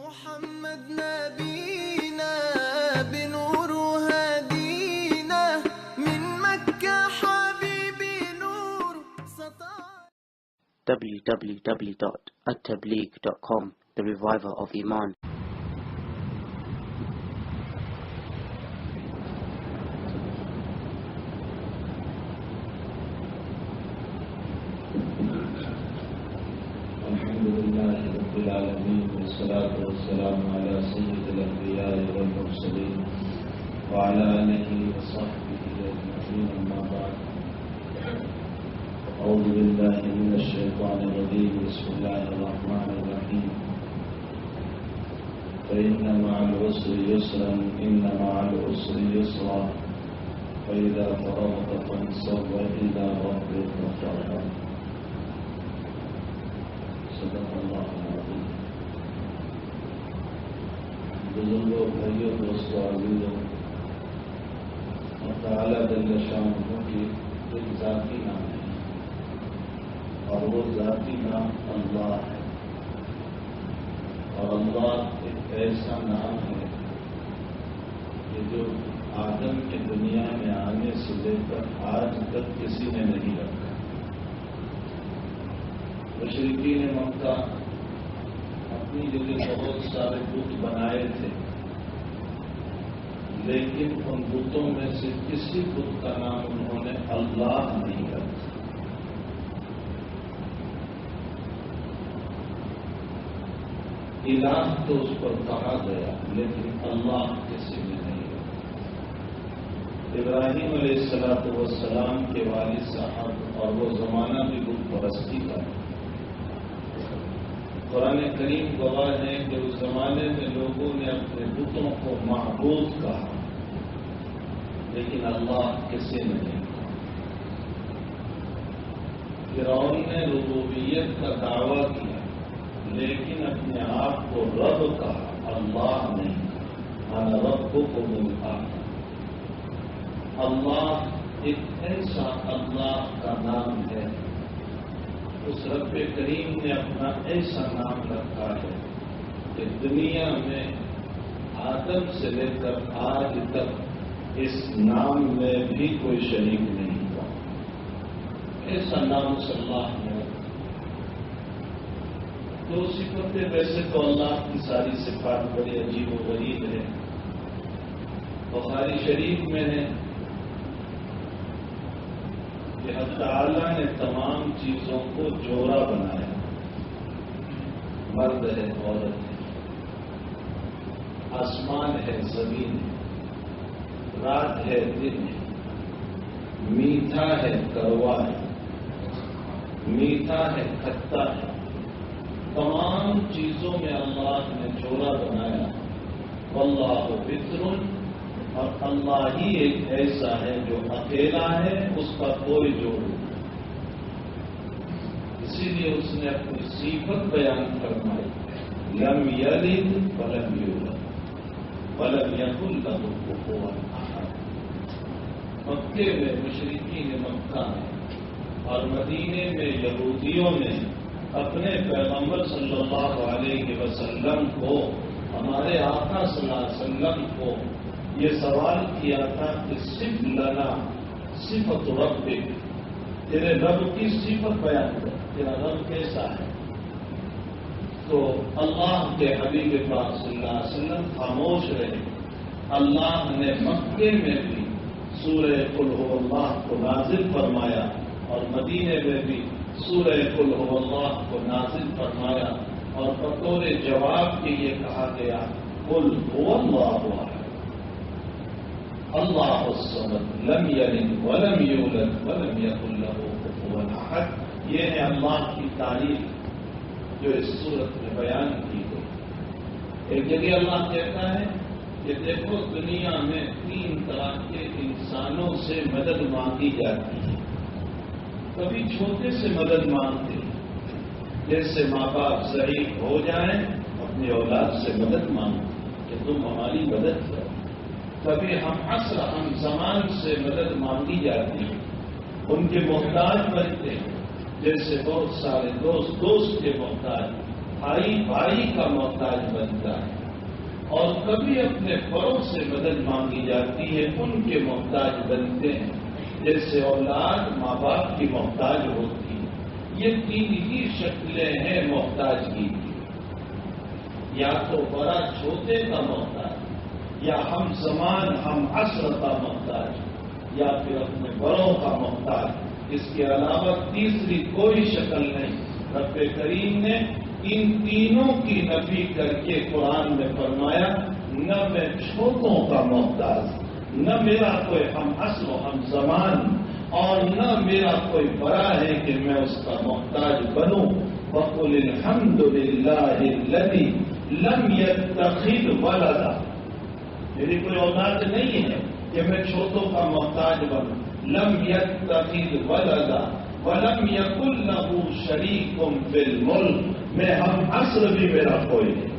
محمد نبينا بنور هدينا من مكة حبيبي نور سطع. www.attableek.com, the reviver of Iman. الحمدللہ رب العالمین والصلاة والسلام علی سید الانبیاء والمرسلین وعلی آلہ وصحبہ اجمعین، اما بعد. اعوذ باللہ من الشیطان الرجیم، بسم اللہ الرحمن الرحیم. فإن مع العسر يسرا إن مع العسر يسرا فإذا فرغت فانصب وإلى ربك فارغب. صدق اللہ العظیم. بزرگوں، بھائیوں، دوستوں، عزیزوں، اللہ تعالیٰ جل شانہ کی ایک ذاتی نام ہے اور وہ ذاتی نام اللہ ہے. اور اللہ ایک ایسا نام ہے کہ جو آدم کی دنیا میں آنے سے لے کر آج تک کسی نے نہیں رکھا. مشرکین مکہ اپنی جگہ بہت سارے بت بنائے تھے، لیکن ان بتوں میں سے کسی بت کا نام انہوں نے اللہ نہیں رکھا. الہ تو اس پر کہا گیا لیکن اللہ کسی نے نہیں رکھا. ابراہیم علیہ السلام کے والد صاحب اور وہ زمانہ بھی بت پرستی کا. قرآن کریم گواہ ہے کہ اس زمانے میں لوگوں نے اپنے بتوں کو معبود کہا لیکن اللہ کسی نے نہیں کہا. فرعون نے ربوبیت کا دعویٰ کیا لیکن اپنے آپ کو رب کہا، اللہ نہیں کہا. انا ربکم الاعلی. اللہ ایک ایسا اللہ کا نام ہے، اس رب کریم نے اپنا ایسا نام رکھا ہے کہ دنیا میں آدم سے لے کر آج تک اس نام میں بھی کوئی شریک نہیں ہوا. ایسا نام صلی اللہ نے رکھا. دو صفتیں، ویسے تو اللہ کی ساری صفات بڑی عجیب و غریب ہے. بخاری شریف میں ہے کہ اللہ تعالیٰ نے تمام چیزوں کو جوڑا بنایا. مرد ہے، عورت ہے، آسمان ہے، زمین ہے، رات ہے، دن ہے، میٹھا ہے، کڑوا ہے، میٹھا ہے، کھٹا ہے. تمام چیزوں میں اللہ نے جوڑا بنایا. واللہ وتر، اور اللہ ہی ایک ایسا ہے جو اکیلا ہے، اس کا کوئی جوڑ نہیں. اسی لیے اس نے اپنی صفت بیان فرمائی، لم یلد ولم یولد ولم یکن لہ کفوا احد. مکے میں مشرکین مکہ میں اور مدینے میں یہودیوں نے اپنے پیغمبر صلی اللہ علیہ وسلم کو، ہمارے آقا صلی اللہ علیہ وسلم کو یہ سوال کیا تھا کہ صف لنا صفت ربک، تیرے رب کی صفت بیان کر، تیرا رب کیسا ہے. تو اللہ کے حبیب پاک صلی اللہ علیہ وسلم خاموش رہے. اللہ نے مکے میں بھی سورہ قل هو اللہ کو نازل فرمایا اور مدینے میں بھی سورہ قل هو اللہ کو نازل فرمایا، اور بطور جواب کے یہ کہا گیا قل هو اللہ احد اللہ الصمد لم یلد ولم یولد ولم یکن لہ کفوا احد. یہ ہے اللہ کی تعریف جو اس صورت میں بیان کی گئی. ایک جگہ اللہ کہتا ہے کہ دیکھو دنیا میں 3 طرح کے انسانوں سے مدد مانگی جاتی ہے. کبھی چھوٹے سے مدد مانگتے ہیں، جیسے ماں باپ ضعیف ہو جائیں اپنی اولاد سے مدد مانگتے کہ تم ہماری مدد کرو. کبھی ہم عصر ہم زمان سے مدد مانگی جاتی ہے، ان کے محتاج بنتے ہیں، جیسے بہت سارے دوست کے محتاج بھائی بھائی کا محتاج بنتا ہے، اور کبھی اپنے بڑوں سے مدد مانگی جاتی ہے، ان کے محتاج بنتے ہیں، جیسے اولاد ماں باپ کی محتاج ہوتی ہے۔ یہ تین ہی شکلیں ہیں محتاجگی کی، یا تو بڑا چھوٹے کا محتاج، یا ہم زمان ہم عصر کا محتاج، یا پھر اپنے بڑوں کا محتاج۔ اس کے علاوہ تیسری کوئی شکل نہیں۔ رب کریم نے ان تینوں کی نفی کر کے قرآن میں فرمایا، نہ میں چھوٹوں کا محتاج، نہ میرا کوئی ہم عصر و ہم زمان، اور نہ میرا کوئی بڑا ہے کہ میں اس کا محتاج بنوں۔ وَقُلِ الْحَمْدُ لِلَّهِ الَّذِي لَمْ يَتَّخِذْ وَلَدًا، میری کوئی اولاد نہیں ہے کہ میں چھوٹوں کا محتاج بنوں۔ لم يتخذ ولدا ولم يكن له شريك في الملك، میں ہم عصر بھی میرا کوئی نہیں،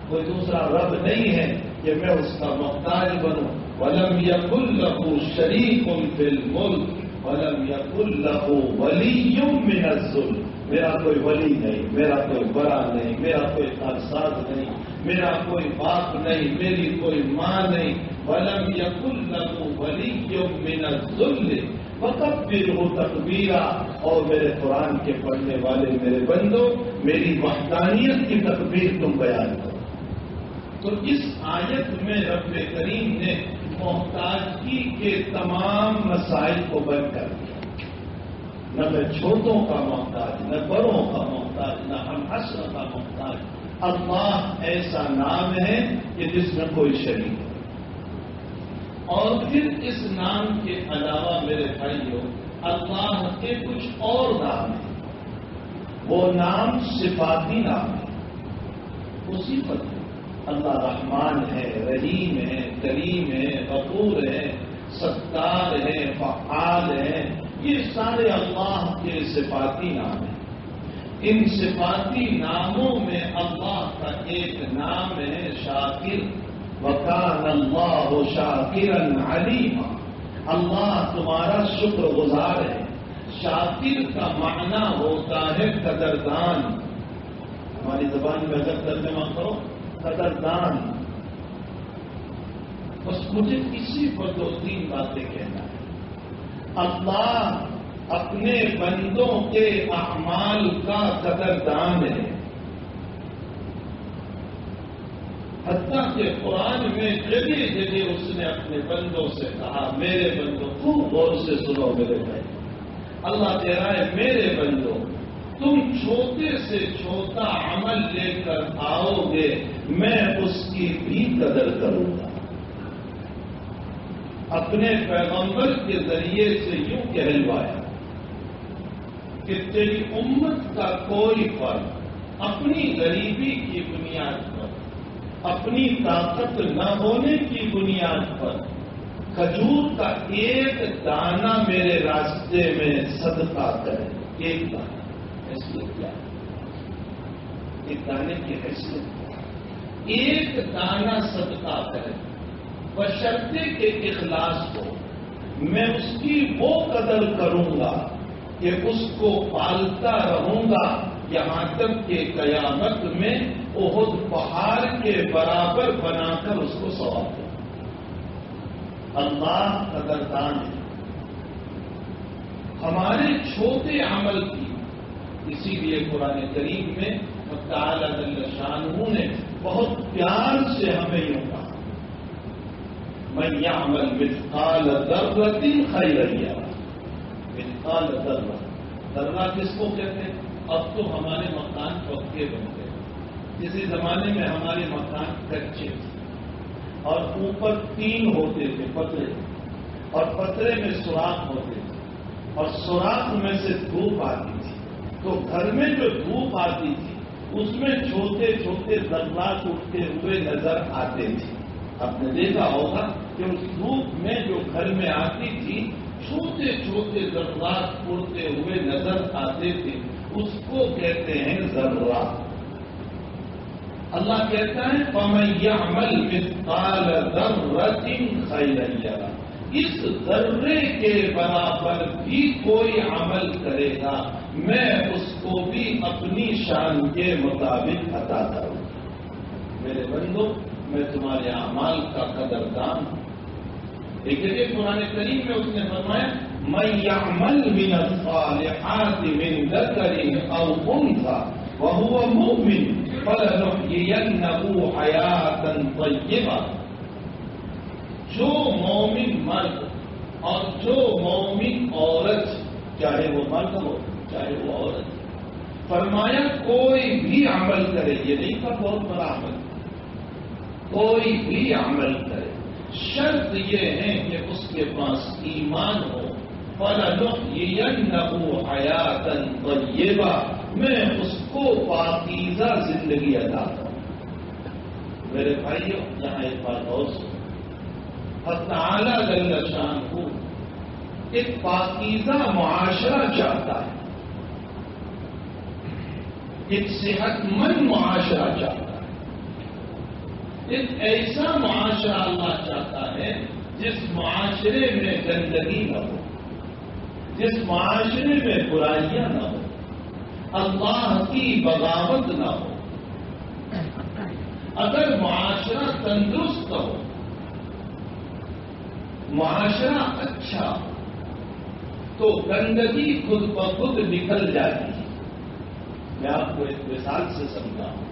کوئی دوسرا رب نہیں ہے کہ میں اس کا محتاج بنوں۔ ولم يكن له شريك في الملك ولم يكن له ولي من الذل، میرا کوئی ولی نہیں، میرا کوئی بڑا نہیں، میرا کوئی کارساز نہیں، میرا کوئی باپ نہیں، میری کوئی ماں نہیں۔ وَلَمْ يَكُنْ لَهُ وَلِيٌّ مِّنَ الذُّلِّ وَكَبِّرْهُ تَكْبِيرًا، اور میرے قرآن کے پڑھنے والے میرے بندو، میری وحدانیت کی تکبیر تم بیان کرو۔ تو اس آیت میں رب کریم نے محتاجگی کے تمام مسائل کو بیان کر دیا، نہ میں چھوٹوں کا محتاج، نہ بڑوں کا محتاج، نہ ہم عصر کا محتاج۔ اللہ ایسا نام ہے کہ جس میں کوئی شریک ہے۔ اور پھر اس نام کے علاوہ میرے بھائیوں، اللہ کے کچھ اور نام ہیں، وہ نام صفاتی نام ہے، وہ صفت ہے۔ اللہ رحمان ہے، رحیم ہے، کریم ہے، غفور ہے، ستار ہے، فعال ہے، یہ سارے اللہ کے صفاتی نام ہیں۔ ان صفاتی ناموں میں اللہ کا ایک نام ہے شاکر، وَكَانَ اللَّهُ شَاكِرًا عَلِيمًا، اللہ تمہارا شکر گزار ہے۔ شاکر کا معنی ہوتا ہے قدردان، ہماری زبان میں اگر ترجمہ کرو قدردان۔ بس مجھے اسی پر دو تین باتیں کہنا ہے۔ اللہ اپنے بندوں کے اعمال کا قدردان ہے، حتیٰ کہ قرآن میں جگہ جگہ اس نے اپنے بندوں سے کہا، میرے بندوں خوب غور سے سنو میرے بھائی، اللہ کہہ رہا ہے میرے بندوں تم چھوٹے سے چھوٹا عمل لے کر آؤ گے، میں اس کی بھی قدر کروں گا۔ اپنے پیغمبر کے ذریعے سے یوں کہلوایا کہ تیری امت کا کوئی فرد اپنی غریبی کی بنیاد پر، اپنی طاقت نہ ہونے کی بنیاد پر کھجور کا ایک دانہ میرے راستے میں صدقہ کرے، ایک دانہ، حیثیت کیا ہے؟ ایک دانے کی حیثیت، ایک دانہ صدقہ کرے، بشرطے کے اخلاص کو، میں اس کی وہ قدر کروں گا کہ اس کو پالتا رہوں گا یہاں تک کہ قیامت میں احد پہاڑ کے برابر بنا کر اس کو ثواب دے۔ اللہ قدردان ہے ہمارے چھوٹے عمل کی، اسی لیے قرآن کریم میں تعالیٰ جل شانہ نے بہت پیار سے ہمیں یوں کہا، من یعمل مثقال ذرۃ خیرا یرہ۔ مثقال ذرہ، ذرہ کس کو کہتے ہیں؟ اب تو ہمارے مکان پکے بنتے ہیں، کسی زمانے میں ہمارے مکان کچے تھے اور اوپر تین ہوتے تھے پترے، اور پترے میں سوراخ ہوتے تھے، اور سوراخ میں سے دھوپ آتی تھی، تو گھر میں جو دھوپ آتی تھی اس میں چھوٹے چھوٹے ذرات اٹھتے ہوئے نظر آتے تھے۔ آپ نے دیکھا ہوگا کہ اس دھوپ میں جو گھر میں آتی تھی چھوٹے چھوٹے ذرات اڑتے ہوئے نظر آتے تھے، اس کو کہتے ہیں ذرہ۔ اللہ کہتا ہے فَمَن يَعْمَلْ مِثْقَالَ ذَرَّةٍ خَيْرًا يَرَهُ، اس ذرے کے برابر بھی کوئی عمل کرے گا میں اس کو بھی اپنی شان کے مطابق عطا کروں گا۔ میرے بندو، میں تمہارے اعمال کا قدردان ہوں۔ ایک جگہ قرآن کریم میں اس نے فرمایا من يعمل من الصالحات من ذكر او انثى وهو مؤمن فلنحيينه حياة طيبة۔ جو مومن مرد اور جو مومن عورت، چاہے وہ مرد ہو چاہے وہ عورت، فرمایا کوئی بھی عمل کرے، یہ نہیں کا بہت بڑا عمل، کوئی بھی عمل کرے، شرط یہ ہے کہ اس کے پاس ایمان ہو۔ فَلَنُحْيِيَنَّهُ حَيَاةً طَيِّبَةً، میں اس کو پاکیزہ زندگی عطا کروں۔ میرے بھائیوں، یہاں ایک بات اور سنو، اللہ تعالیٰ جل شانہ ایک پاکیزہ معاشرہ چاہتا ہے، ایک صحت مند معاشرہ چاہتا ہے، ایک ایسا معاشرہ اللہ چاہتا ہے جس معاشرے میں گندگی نہ ہو، جس معاشرے میں برائیاں نہ ہو، اللہ کی بغاوت نہ ہو۔ اگر معاشرہ تندرست ہو، معاشرہ اچھا ہو، تو گندگی خود بخود نکل جاتی ہے۔ میں آپ کو ایک مثال سے سمجھاؤں۔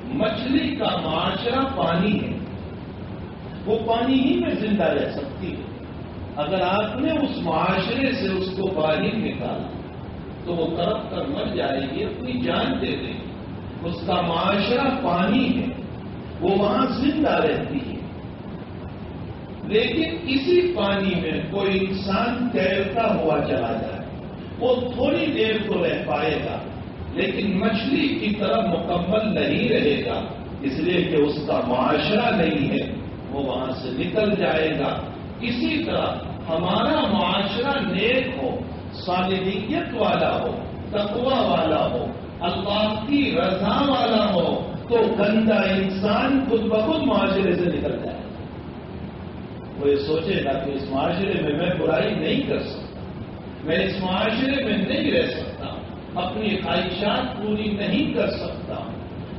مچھلی کا معاشرہ پانی ہے، وہ پانی ہی میں زندہ رہ سکتی ہے۔ اگر آپ نے اس معاشرے سے اس کو باہر نکالا تو وہ تڑپ کر مر جائے گی، اپنی جان دے دے گی۔ اس کا معاشرہ پانی ہے، وہ وہاں زندہ رہتی ہے۔ لیکن اسی پانی میں کوئی انسان تیرتا ہوا چلا جائے، وہ تھوڑی دیر تو رہ پائے گا، لیکن مچھلی کی طرح مکمل نہیں رہے گا، اس لیے کہ اس کا معاشرہ نہیں ہے، وہ وہاں سے نکل جائے گا۔ اسی طرح ہمارا معاشرہ نیک ہو، صالحیت والا ہو، تقوی والا ہو، اللہ کی رضا والا ہو، تو گندا انسان خود بخود معاشرے سے نکل جائے گا۔ وہ یہ سوچے گا کہ اس معاشرے میں میں برائی نہیں کر سکتا، میں اس معاشرے میں نہیں رہ سکتا، اپنی خواہشات پوری نہیں کر سکتا۔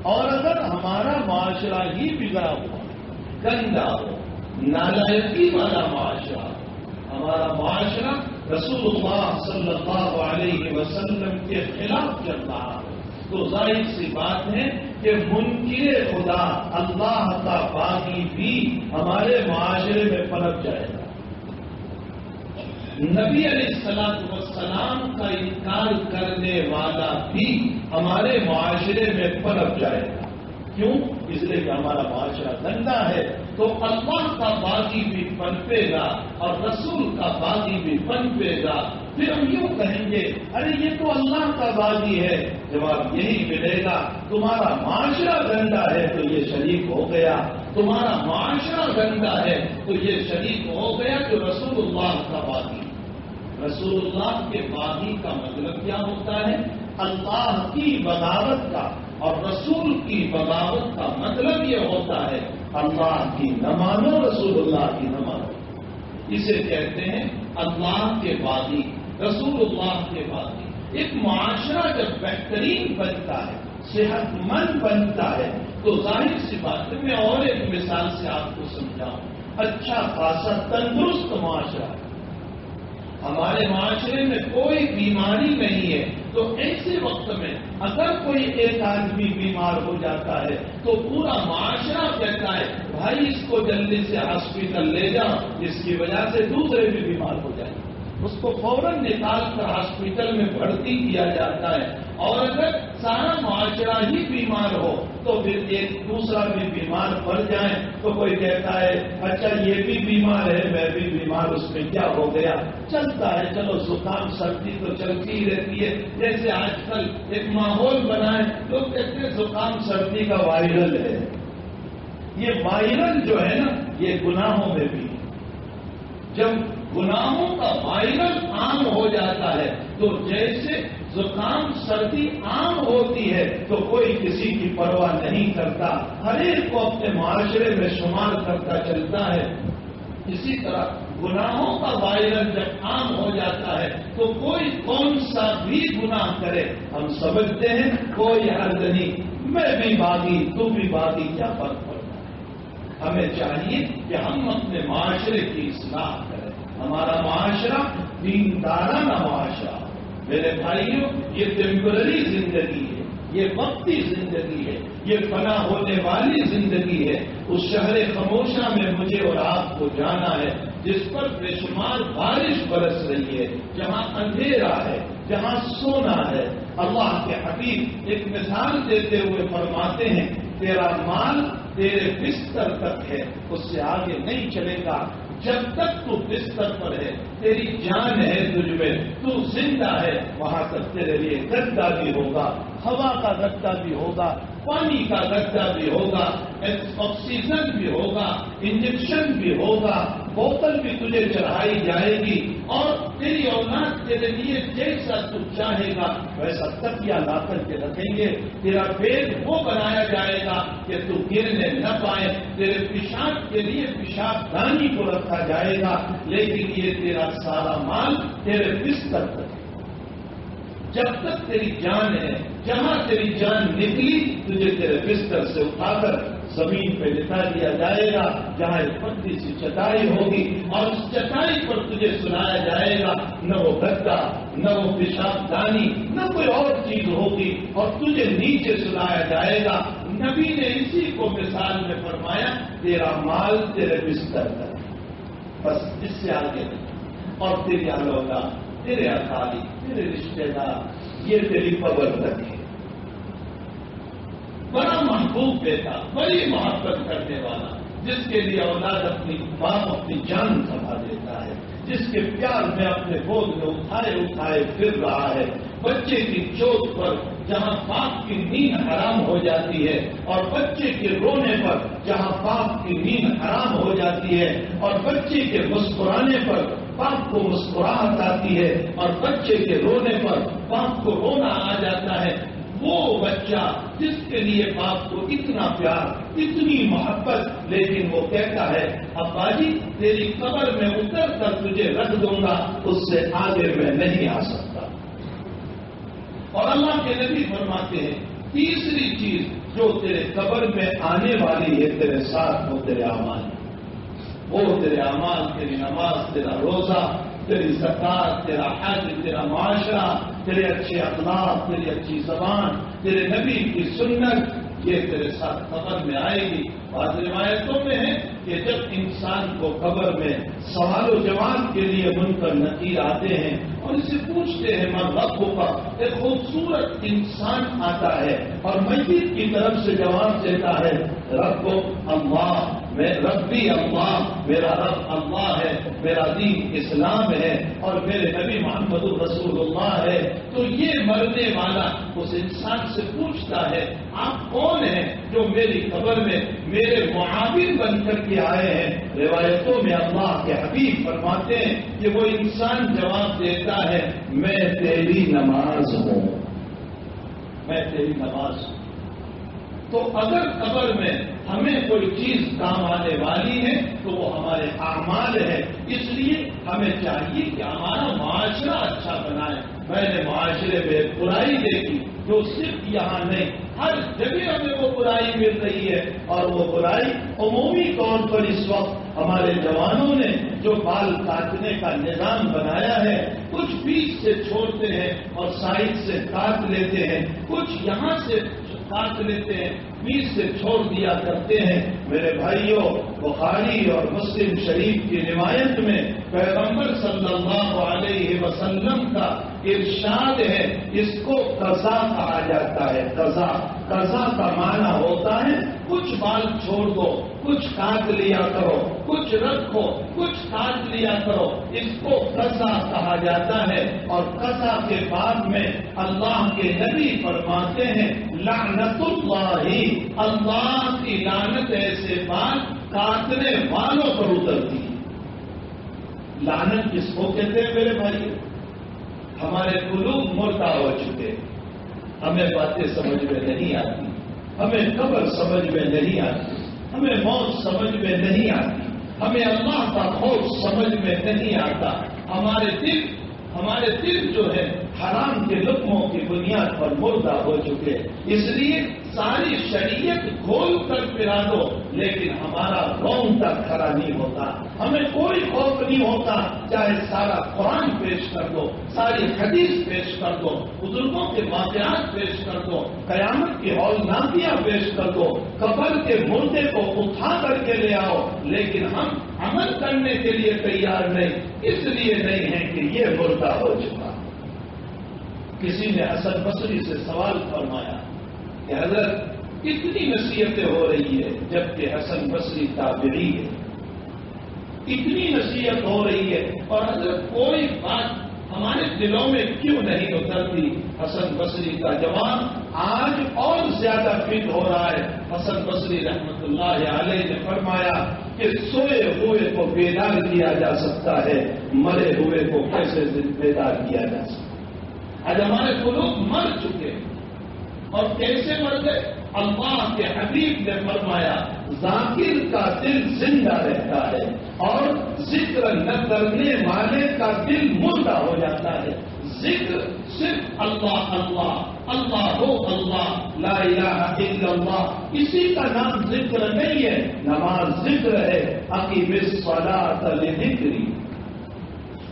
اور اگر ہمارا معاشرہ ہی بگڑا ہوا، گندا ہو، نالائقی والا معاشرہ، ہمارا معاشرہ رسول اللہ صلی اللہ علیہ وسلم کے خلاف چل رہا ہے، تو ظاہر سی بات ہے کہ منکر خدا، اللہ کا باغی بھی ہمارے معاشرے میں پنپ جائے گا۔ نبی علیہ السلام کا انکار کرنے والا بھی ہمارے معاشرے میں پنپ جائے گا۔ کیوں؟ اس لیے کہ ہمارا معاشرہ گندا ہے، تو اللہ کا باغی بھی پنپے گا اور رسول کا باغی بھی پنپے گا۔ پھر ہم یوں کہیں گے ارے یہ تو اللہ کا باغی ہے، جواب یہی ملے گا تمہارا معاشرہ گندا ہے تو یہ شریک ہو گیا، تمہارا معاشرہ گندا ہے تو یہ شریک ہو گیا جو رسول اللہ کا باغی۔ رسول اللہ کے باغی کا مطلب کیا ہوتا ہے؟ اللہ کی بغاوت کا، اور رسول کی بغاوت کا مطلب یہ ہوتا ہے اللہ کی نہ مانو، رسول اللہ کی نہ مانو۔ اسے کہتے ہیں اللہ کے باغی، رسول اللہ کے باغی۔ ایک معاشرہ جب بہترین بنتا ہے، صحت مند بنتا ہے، تو ظاہر سی بات ہے، میں اور ایک مثال سے آپ کو سمجھاؤں۔ اچھا خاصا تندرست معاشرہ، ہمارے معاشرے میں کوئی بیماری نہیں ہے، تو ایسے وقت میں اگر کوئی ایک آدمی بیمار ہو جاتا ہے تو پورا معاشرہ کہتا ہے بھائی اس کو جلدی سے ہاسپٹل لے جاؤ، جس کی وجہ سے دوسرے بھی بیمار ہو جائیں، اس کو فوراً نکال کر ہاسپٹل میں بھرتی کیا جاتا ہے۔ اور اگر سارا معاشرہ ہی بیمار ہو تو پھر ایک دوسرا بھی بیمار پڑ جائے تو کوئی کہتا ہے اچھا یہ بھی بیمار ہے میں بھی بیمار، اس میں کیا ہو گیا، چلتا ہے، چلو زکام سردی تو چلتی ہی رہتی ہے۔ جیسے آج کل ایک ماحول بنا ہے، لوگ کہتے ہیں زکام سردی کا وائرل ہے۔ یہ وائرل جو ہے نا یہ گناہوں میں بھی، جب گناہوں کا وائرل عام ہو جاتا ہے تو جیسے زکام سردی عام ہوتی ہے تو کوئی کسی کی پرواہ نہیں کرتا، ہر ایک کو اپنے معاشرے میں شمار کرتا چلتا ہے۔ اسی طرح گناہوں کا وائرل جب عام ہو جاتا ہے تو کوئی کون سا بھی گناہ کرے ہم سمجھتے ہیں کوئی حرج نہیں، میں بھی باغی تو بھی باغی، کیا فرق پڑتا ہے؟ ہمیں چاہیے کہ ہم اپنے معاشرے کی اصلاح کریں، ہمارا معاشرہ دیندارانہ معاشرہ۔ میرے بھائیوں، یہ ٹیمپرری زندگی ہے، یہ وقتی زندگی ہے، یہ فنا ہونے والی زندگی ہے۔ اس شہر خاموشہ میں مجھے اور آپ کو جانا ہے جس پر بے شمار بارش برس رہی ہے، جہاں اندھیرا ہے، جہاں سونا ہے۔ اللہ کے حبیب ایک مثال دیتے ہوئے فرماتے ہیں تیرا مال تیرے بستر تک ہے، اس سے آگے نہیں چلے گا۔ جب تک تو بستر پر ہے، تیری جان ہے تجھ میں، تو زندہ ہے، وہاں تک تیرے لیے گدا بھی ہوگا، ہوا کا گدا بھی ہوگا، پانی کا گدا بھی ہوگا، آکسیجن بھی ہوگا، انجیکشن بھی ہوگا، بوتل بھی تجھے چڑھائی جائے گی، اور تیری اولاد تیرے لیے جیسا تو چاہے گا ویسا تکیہ لا کر کے رکھیں گے۔ تیرا پیٹ وہ بنایا جائے گا کہ تو گرنے نہ پائے، تیرے پیشاب کے لیے پیشاب دانی کو رکھا جائے گا، لیکن یہ تیرا سارا مال تیرے بستر پر ہے۔ جب تک تیری جان ہے، جہاں تیری جان نکلی تجھے تیرے بستر سے اٹھا کر زمین پہ لٹا دیا جائے گا، جہاں ایک پتلی سی چٹائی ہوگی، اور اس چٹائی پر تجھے سلایا جائے گا، نہ وہ گدا، نہ وہ پیشاب دانی، نہ کوئی اور چیز ہوگی، اور تجھے نیچے سلایا جائے گا۔ نبی نے اسی کو مثال میں فرمایا تیرا مال تیرے بستر پر ہے، بس اس سے آگے نہیں، اور تیری اولاد، تیرے اقارب، تیرے رشتے دار، یہ تیری قبر تک ہے۔ بڑا محبوب بیٹا، بڑی محبت کرنے والا، جس کے لیے اولاد اپنی باپ اپنی جان سنبھال دیتا ہے، جس کے پیار میں اپنے گود میں اٹھائے اٹھائے پھر رہا ہے، بچے کی چوٹ پر جہاں باپ کی نیند حرام ہو جاتی ہے، اور بچے کے رونے پر جہاں باپ کی نیند حرام ہو جاتی ہے، اور بچے کے مسکرانے پر باپ کو مسکراہٹ آتی ہے، اور بچے کے رونے پر باپ کو رونا آ جاتا ہے، وہ بچہ جس کے لیے باپ کو اتنا پیار، اتنی محبت، لیکن وہ کہتا ہے ابا جی تیری قبر میں اتر کر تجھے رکھ دوں گا، اس سے آگے میں نہیں آ سکتا۔ اور اللہ کے نبی فرماتے ہیں تیسری چیز جو تیرے قبر میں آنے والی ہے تیرے ساتھ، وہ تیرے اعمال، وہ تیرے اعمال، تیری نماز، تیرا روزہ، تیری زکات، تیرا حج، تیرا معاشرہ، تیرے اچھے اخلاق، تیری اچھی زبان، تیرے نبی کی سنت، یہ تیرے ساتھ قبر میں آئے گی۔ بعض روایتوں میں ہے کہ جب انسان کو قبر میں سوال و جواب کے لیے منکر نکیر آتے ہیں اور اسے پوچھتے ہیں من ربک کا، ایک خوبصورت انسان آتا ہے اور میت کی طرف سے جواب دیتا ہے رب اللہ، میں ربی اللہ، میرا رب اللہ ہے، میرا دین اسلام ہے، اور میرے نبی محمد الرسول اللہ ہے۔ تو یہ مرنے والا اس انسان سے پوچھتا ہے آپ کون ہیں جو میری قبر میں میرے معاون بن کر کے آئے ہیں؟ روایتوں میں اللہ کے حبیب فرماتے ہیں کہ وہ انسان جواب دیتا ہے میں تیری نماز ہوں، میں تیری نماز ہوں۔ تو اگر قبر میں ہمیں کوئی چیز کام آنے والی ہے تو وہ ہمارے اعمال ہے، اس لیے ہمیں چاہیے کہ ہمارا معاشرہ اچھا بنائے۔ میں نے معاشرے میں برائی دیکھی جو صرف یہاں نہیں، ہر جگہ ہمیں وہ برائی مل رہی ہے، اور وہ برائی عمومی طور پر اس وقت ہمارے جوانوں نے جو بال کاٹنے کا نظام بنایا ہے، کچھ بیچ سے چھوڑتے ہیں اور سائڈ سے کاٹ لیتے ہیں، کچھ یہاں سے کاٹ لیتے ہیں، بیچ سے چھوڑ دیا کرتے ہیں۔ میرے بھائیوں، بخاری اور مسلم شریف کی روایت میں پیغمبر صلی اللہ علیہ وسلم کا ارشاد ہے، اس کو قضا کہا جاتا ہے۔ قضا، قضا کا معنی ہوتا ہے کچھ بال چھوڑ دو، کچھ کاٹ لیا کرو، کچھ رکھو، کچھ کاٹ لیا کرو، اس کو قضا کہا جاتا ہے۔ اور قضا کے بعد میں اللہ کے نبی فرماتے ہیں لعنت اللہ، اللہ کی لعنت ایسے بال کاٹنے والوں پر اترتی ہے۔ لعنت کس کو کہتے ہیں میرے بھائی؟ ہمارے قلوب مردہ ہو چکے، ہمیں باتیں سمجھ میں نہیں آتی، ہمیں قبر سمجھ میں نہیں آتی، ہمیں موت سمجھ میں نہیں آتی، ہمیں اللہ کا خوف سمجھ میں نہیں آتا. ہمارے دل جو ہے حرام کے لقموں کی بنیاد پر مردہ ہو چکے. اس لیے ساری شریعت کھول کر پلا دو لیکن ہمارا رونگٹا کھڑا نہیں ہوتا. ہمیں کوئی خوف نہیں ہوتا چاہے سارا قرآن پیش کر دو, ساری حدیث پیش کر دو, بزرگوں کے واقعات پیش کر دو, قیامت کی ہولناکیاں پیش کر دو, قبر کے مردے کو اٹھا کر کے لے آؤ, لیکن ہم عمل کرنے کے لیے تیار نہیں. اس لیے نہیں ہے کہ یہ مردہ ہو چکا. کسی نے حسن بصری سے سوال فرمایا کہ حضرت اتنی نصیحتیں ہو رہی ہے جبکہ حسن بصری تابعی ہے, اتنی نصیحت ہو رہی ہے اور حضرت کوئی بات ہمارے دلوں میں کیوں نہیں اترتی؟ حسن بصری کا جواب آج اور زیادہ فٹ ہو رہا ہے. حسن بصری رحمت اللہ علیہ نے فرمایا کہ سوئے ہوئے کو بیدار کیا جا سکتا ہے, مرے ہوئے کو کیسے بیدار کیا جا سکتا ہے؟ آج ہمارے قلوب مر چکے اور کیسے مر گئے؟ اللہ کے حبیب نے فرمایا ذاکر کا دل زندہ رہتا ہے اور ذکر نہ کرنے والے کا دل مردہ ہو جاتا ہے. ذکر صرف اللہ اللہ اللہ ہو اللہ لا الہ الا اللہ, اسی کا نام ذکر نہیں ہے. نماز ذکر ہے, اقیم الصلاۃ لذکری,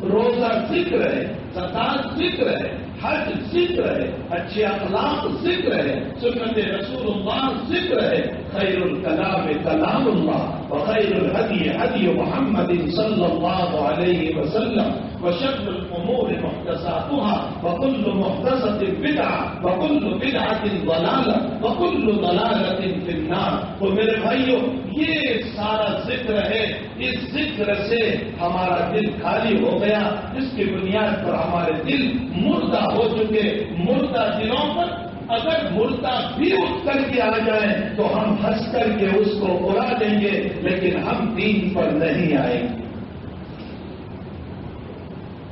روزہ ذکر ہے, زکات ذکر ہے, حج ذکر ہے, اچھے اخلاق ذکر ہے, سنت رسول اللہ ذکر ہے. خیر الکلام کلام اللہ وخیر الہدی ہدی محمد صلی اللہ علیہ وسلم وشر الامور محدثاتها وكل محدثة بدعة وكل بدعة ضلالة وكل ضلالة في النار. تو میرے بھائیوں یہ سارا ذکر ہے, اس ذکر سے ہمارا دل خالی ہو گیا, اس کی بنیاد پر ہمارے دل مردہ ہو چکے. مردہ دلوں پر اگر مردہ بھی اٹھ کر کے آ جائیں تو ہم ہنس کر کے اس کو اڑا دیں گے لیکن ہم دین پر نہیں آئیں گے.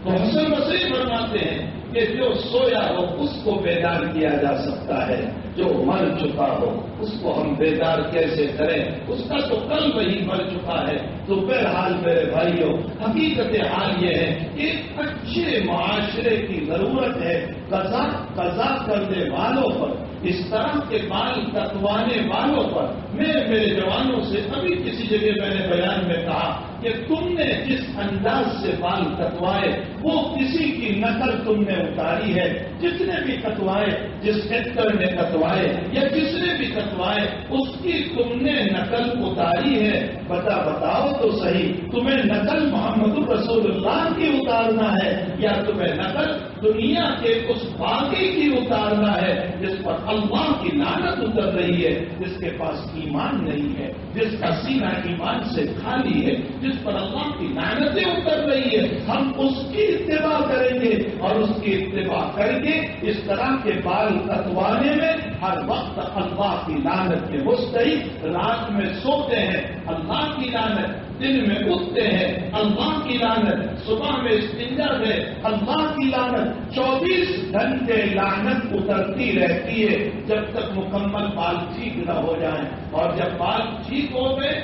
تو حسن بصری فرماتے ہیں کہ جو سویا ہو اس کو بیدار کیا جا سکتا ہے, جو مر چکا ہو اس کو ہم بیدار کیسے کریں؟ اس کا تو قلب ہی مر چکا ہے. تو بہرحال میرے بھائیوں حقیقت حال یہ ہے کہ اچھے معاشرے کی ضرورت ہے. قضا کرنے والوں پر, اس طرح کے بال کٹوانے والوں پر, میں میرے جوانوں سے ابھی کسی جگہ میں نے بیان میں کہا کہ تم نے جس انداز سے بال کٹوائے وہ کسی کی نقل تم نے اتاری ہے. جتنے بھی کٹوائے, جس ایکٹر نے کٹوائے یا جس نے بھی کٹوائے اس کی تم نے نقل اتاری ہے. بتاؤ تو صحیح, تمہیں نقل محمد رسول اللہ کی اتارنا ہے یا تمہیں نقل دنیا کے اس باقی کی اتارنا ہے جس پر اللہ کی لعنت اتر رہی ہے, جس کے پاس ایمان نہیں ہے, جس کا سینہ ایمان سے خالی ہے, جس پر اللہ کی لعنتیں اتر رہی ہے. ہم اس کی اتباع کریں گے اور اس کی اتباع کر کے اس طرح کے بال کٹوانے میں ہر وقت اللہ کی لعنت کے مستحق. رات میں سوتے ہیں اللہ کی لعنت, دن میں اٹھتے ہیں اللہ کی لعنت, صبح میں استنجا ہے اللہ کی لعنت. 24 گھنٹے لعنت اترتی رہتی ہے جب تک مکمل بال ٹھیک نہ ہو جائیں. اور جب بال ٹھیک ہو گئے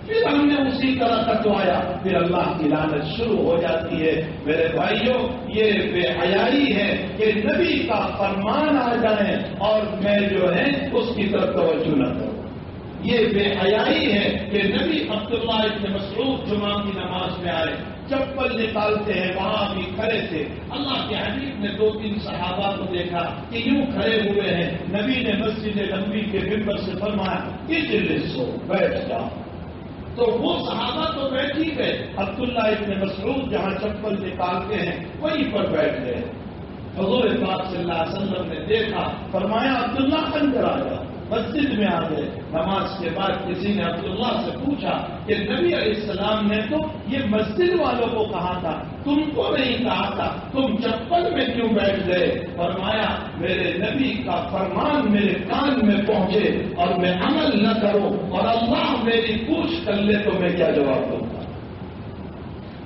پھر ہم نے اسی طرح کٹوایا, پھر اللہ کی لعنت شروع ہو جاتی ہے. میرے بھائیوں یہ بے حیائی ہے کہ نبی کا فرمان آ جائے اور میں جو ہے اس کی طرف توجہ نہ کروں. یہ بے حیائی ہے کہ نبی عبداللہ ابن مسعود جمعہ کی نماز میں آئے, چپل نکالتے ہیں, وہاں بھی کھڑے تھے. اللہ کے حبیب نے 2-3 صحابہ کو دیکھا کہ یوں کھڑے ہوئے ہیں. نبی نے مسجد نبوی کے ممبر سے فرمایا اجلسو, بیٹھ جاؤ. تو وہ صحابہ تو بیٹھ ہی گئے, عبداللہ ابن مسعود جہاں چپل نکالتے ہیں وہیں پر بیٹھ گئے. حضور پاک صلی اللہ علیہ وسلم نے دیکھا, فرمایا عبداللہ اندر آ جاؤ. مسجد میں آ گئے. نماز کے بعد کسی نے عبداللہ سے پوچھا کہ نبی علیہ السلام نے تو یہ مسجد والوں کو کہا تھا, تم کو نہیں کہا تھا, تم چپل میں کیوں بیٹھ گئے؟ فرمایا میرے نبی کا فرمان میرے کان میں پہنچے اور میں عمل نہ کروں اور اللہ میری پوچھ کر لے تو میں کیا جواب دوں گا.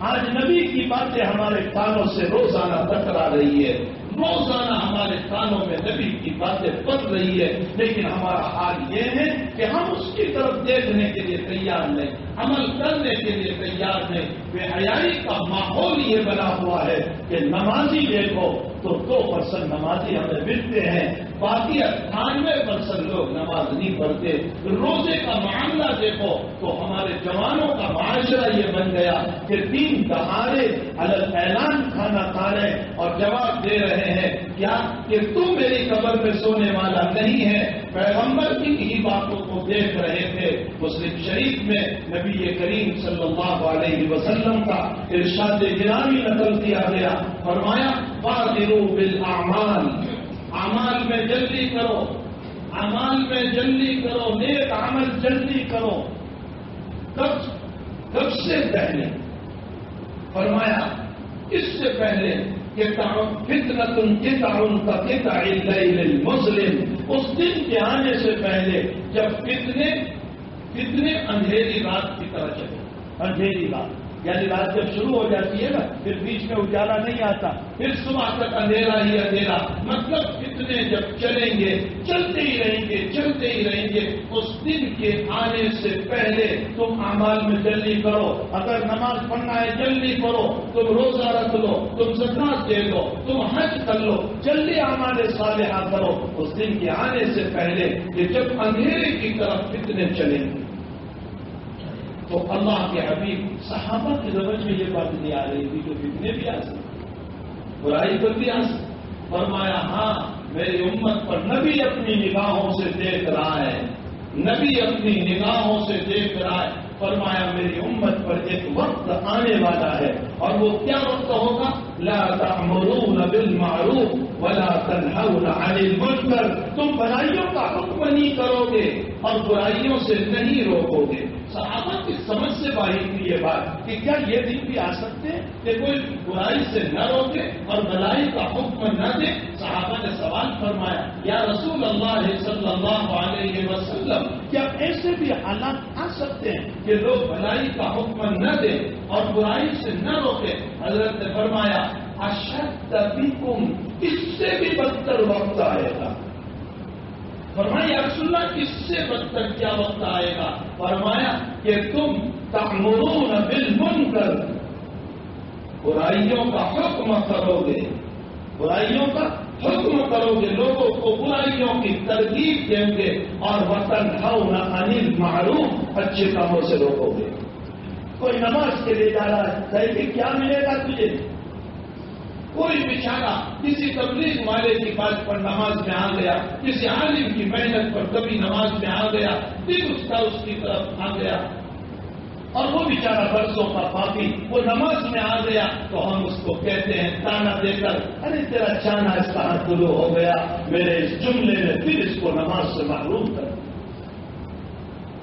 آج نبی کی باتیں ہمارے کانوں سے روزانہ ٹکرا رہی ہے, روزانہ ہمارے کانوں میں نبی کی باتیں پڑ رہی ہے, لیکن ہمارا حال یہ ہے کہ ہم اس کی طرف دیکھنے کے لیے تیار نہیں، عمل کرنے کے لیے تیار نہیں۔ بے حیائی کا ماحول یہ بنا ہوا ہے کہ نمازی دیکھو تو 2% نمازی ہمیں ملتے ہیں، باقی 98% لوگ نماز نہیں پڑھتے۔ روزے کا معاملہ دیکھو تو ہمارے جوانوں کا معاشرہ یہ بن گیا کہ 3 دہاڑے علی اعلان کھانا کھا رہے اور جواب دے رہے ہیں کیا کہ تم میری قبر میں سونے والا نہیں ہے۔ پیغمبر کی انہی باتوں کو دیکھ رہے تھے۔ مسلم شریف میں نبی کریم صلی اللہ علیہ وسلم کا ارشاد گرامی نقل کیا گیا، فرمایا بادروا بالاعمال، اعمال میں جلدی کرو، اعمال میں جلدی کرو، نیک عمل جلدی کرو۔ کب سے پہلے؟ فرمایا اس سے پہلے کہ فتنۃ قطع كقطع الليل المظلم، اس دن کے آنے سے پہلے جب فتنے اندھیری رات کی طرح چلے۔ اندھیری رات یعنی رات جب شروع ہو جاتی ہے نا، پھر بیچ میں اجالا نہیں آتا، پھر صبح تک اندھیرا ہی اندھیرا، مطلب فتنے جب چلیں گے چلتے ہی رہیں گے چلتے ہی رہیں گے۔ اس دن کے آنے سے پہلے تم اعمال میں جلدی کرو، اگر نماز پڑھنا ہے جلدی کرو، تم روزہ رکھ لو، تم زکات دے دو، تم حج کر لو، جلدی اعمال صالحہ کرو اس دن کے آنے سے پہلے کہ جب اندھیرے کی طرف فتنے چلیں گے۔ تو اللہ کے حبیب صحابہ کی سمجھ میں یہ بات نہیں آ رہی تھی کہ فتنے بھی آ سکتے، برائی پر بھی آ سکتے۔ فرمایا ہاں میری امت پر نبی اپنی نگاہوں سے دیکھ رہا ہے، نبی اپنی نگاہوں سے دیکھ رہا ہے۔ فرمایا میری امت پر ایک وقت آنے والا ہے، اور وہ کیا وقت ہوگا؟ لا تأمرون بالمعروف ولا تنہون عن المنکر، تم بھلائیوں کا حکم نہیں کرو گے اور برائیوں سے نہیں روکو گے۔ صحابہ کی سمجھ سے باہر کی یہ بات کہ کیا یہ دن بھی آ سکتے ہیں کہ کوئی برائی سے نہ روکے اور بھلائی کا حکم نہ دے؟ صحابہ نے سوال فرمایا یا رسول اللہ صلی اللہ علیہ وسلم، کیا ایسے بھی حالات آ سکتے ہیں کہ لوگ بھلائی کا حکم نہ دیں اور برائی سے نہ روکے؟ حضرت نے فرمایا اشد بکم، اس سے بھی بدتر وقت آئے گا۔ فرمایا یا رسول اللہ اس سے بدتر کیا وقت آئے گا؟ فرمایا کہ تم تأمرون بالمنکر، برائیوں کا حکم کرو گے، برائیوں کا حکم کرو گے، لوگوں کو برائیوں کی ترغیب دیں گے، اور وتنہون عن المعروف، اچھے کاموں سے روکو گے۔ کوئی نماز کے لیے جا رہا ہے، کہے کہ کیا ملے گا تجھے؟ کوئی بیچارہ کسی تبلیغ والے کی بات پر نماز میں آ گیا، کسی عالم کی محنت پر کبھی نماز میں آ گیا، دل اس کا اس کی طرف آ گیا، اور وہ بیچارہ برسوں کا پاپی وہ نماز میں آ گیا تو ہم اس کو کہتے ہیں تانا دے کر، ارے تیرا چانا اس طرح طلوع ہو گیا، میرے اس جملے میں پھر اس کو نماز سے محروم کر۔